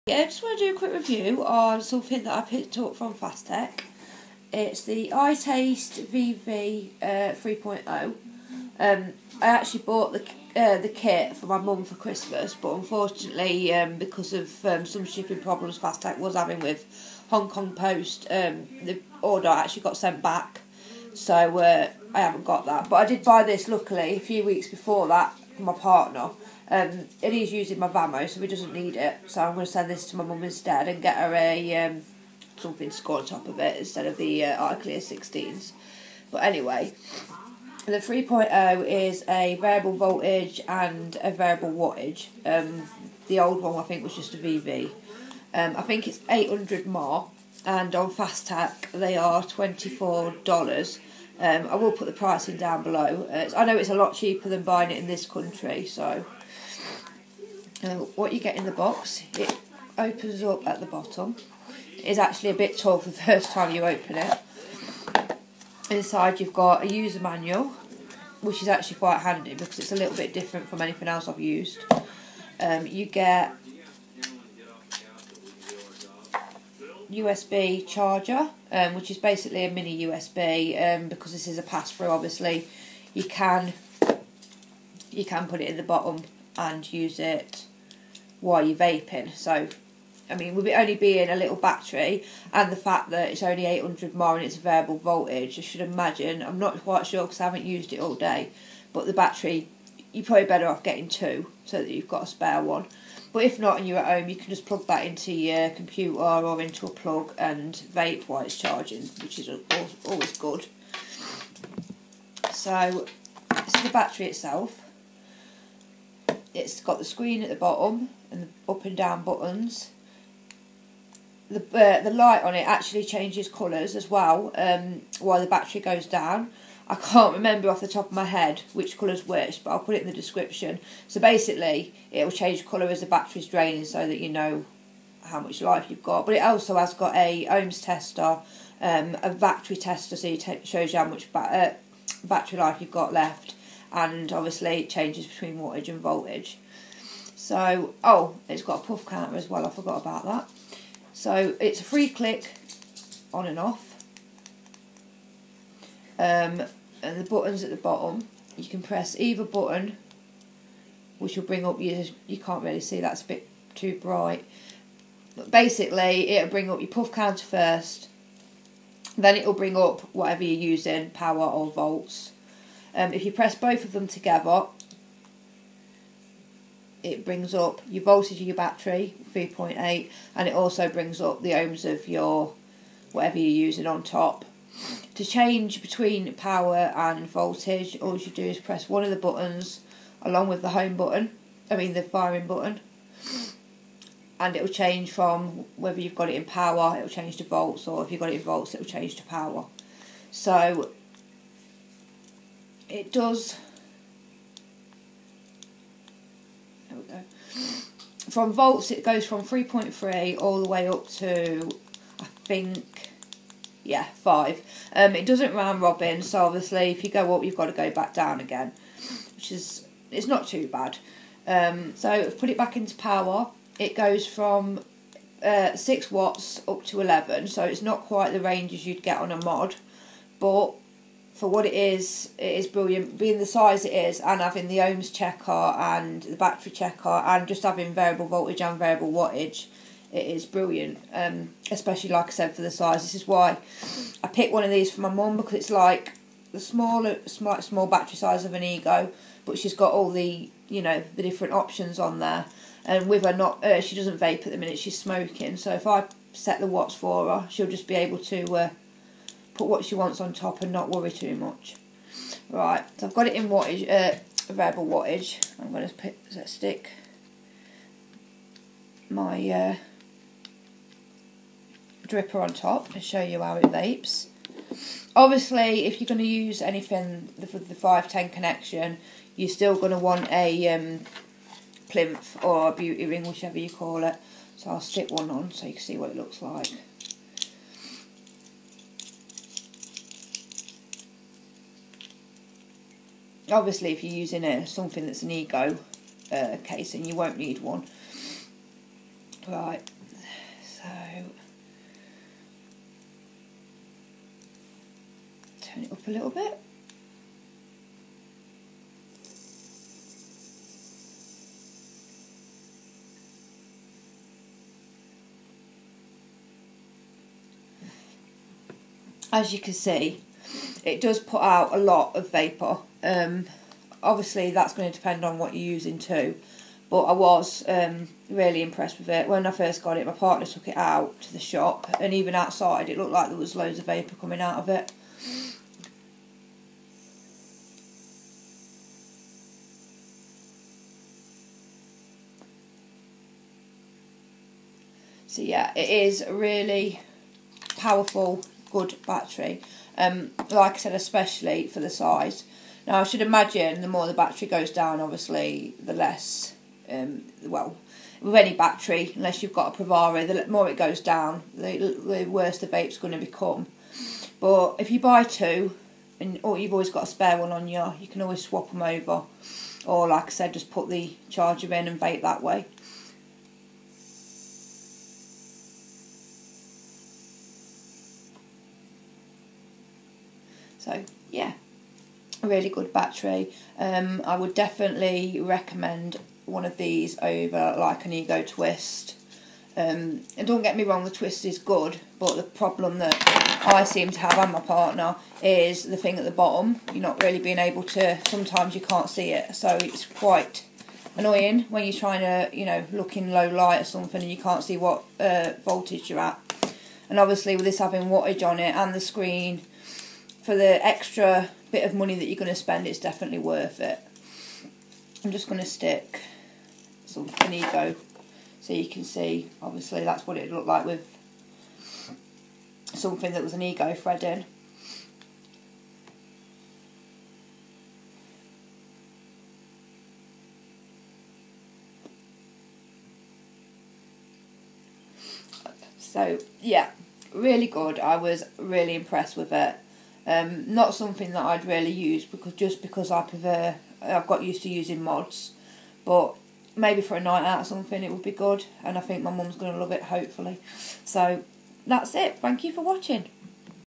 Yeah, I just want to do a quick review on something that I picked up from Fasttech. It's the Itaste VV 3.0. I actually bought the kit for my mum for Christmas, but unfortunately, because of some shipping problems Fasttech was having with Hong Kong Post, the order actually got sent back, so I haven't got that. But I did buy this, luckily, a few weeks before that for my partner. And he's using my Vamo, so he doesn't need it. So I'm going to send this to my mum instead and get her a something to go on top of it instead of the iClear 16s. But anyway, the 3.0 is a variable voltage and a variable wattage. The old one I think was just a VV. I think it's 800 mAh, and on Fasttech they are $24. I will put the pricing down below. I know it's a lot cheaper than buying it in this country, so what you get in the box, it opens up at the bottom. It is actually a bit tough the first time you open it. Inside you've got a user manual, which is actually quite handy because it's a little bit different from anything else I've used. You get USB charger, which is basically a mini USB. Because this is a pass-through, obviously you can put it in the bottom and use it while you're vaping. So I mean, with it only being a little battery and the fact that it's only 800 mAh and it's a variable voltage, I should imagine, I'm not quite sure because I haven't used it all day, but the battery, you're probably better off getting two so that you've got a spare one. But if not and you're at home, you can just plug that into your computer or into a plug and vape while it's charging, which is always good. So this is the battery itself. It's got the screen at the bottom and the up and down buttons. The light on it actually changes colours as well while the battery goes down. I can't remember off the top of my head which colour's which, but I'll put it in the description. So basically it will change colour as the battery's draining so that you know how much life you've got. But it also has got a ohms tester, a battery tester, so it shows you how much battery life you've got left. And obviously it changes between wattage and voltage. So, it's got a puff counter as well, I forgot about that. So it's a 3-click on and off. And the buttons at the bottom, you can press either button, which will bring up you can't really see, that's a bit too bright. But basically it'll bring up your puff counter first, then it'll bring up whatever you're using, power or volts. If you press both of them together, it brings up your voltage of your battery, 3.8, and it also brings up the ohms of your whatever you're using on top. To change between power and voltage, all you do is press one of the buttons along with the home button, the firing button, and it will change from whether you've got it in power, it will change to volts, or if you've got it in volts, it will change to power. So it does. There we go. From volts, it goes from 3.3 all the way up to, I think, 5. It doesn't round robin, so obviously if you go up, you've got to go back down again, it's not too bad. So I've put it back into power. It goes from 6 watts up to 11, so it's not quite the ranges you'd get on a mod, but for what it is brilliant. Being the size it is, and having the ohms checker and the battery checker, and just having variable voltage and variable wattage, it is brilliant. Especially, like I said, for the size. This is why I picked one of these for my mum, because it's like the small battery size of an Ego, but she's got all the the different options on there. And with her she doesn't vape at the minute, she's smoking. So if I set the watts for her, she'll just be able to put what she wants on top and not worry too much. Right, so I've got it in wattage, variable wattage. I'm going to stick my dripper on top and show you how it vapes. Obviously, if you're going to use anything with the 510 connection, you're still going to want a plinth or a beauty ring, whichever you call it. So I'll stick one on so you can see what it looks like. Obviously, if you're using something that's an Ego casing, you won't need one. Right, Turn it up a little bit. As you can see, it does put out a lot of vapour. Obviously that's going to depend on what you're using too, but I was really impressed with it. When I first got it, my partner took it out to the shop, and even outside it looked like there was loads of vapour coming out of it. So yeah, it is a really powerful, good battery. Like I said, especially for the size. Now I should imagine the more the battery goes down, obviously the less, well, with any battery, unless you've got a Provara, the more it goes down, the worse the vape's going to become. But if you buy two, or you've always got a spare one on you can always swap them over. Or like I said, just put the charger in and vape that way. So yeah, a really good battery. I would definitely recommend one of these over like an Ego Twist. And don't get me wrong, the Twist is good, but the problem that I seem to have and my partner is the thing at the bottom. You're not really being able to, sometimes you can't see it, so it's quite annoying when you're trying to, you know, look in low light or something and you can't see what voltage you're at. And obviously with this having wattage on it and the screen, for the extra bit of money that you're going to spend, it's definitely worth it. I'm just going to stick an Ego so you can see, obviously that's what it looked like with something that was an Ego thread in. So yeah, really good. I was really impressed with it. Not something that I'd really use because I've got used to using mods, but maybe for a night out or something it would be good, and I think my mum's going to love it, hopefully. So that's it. Thank you for watching.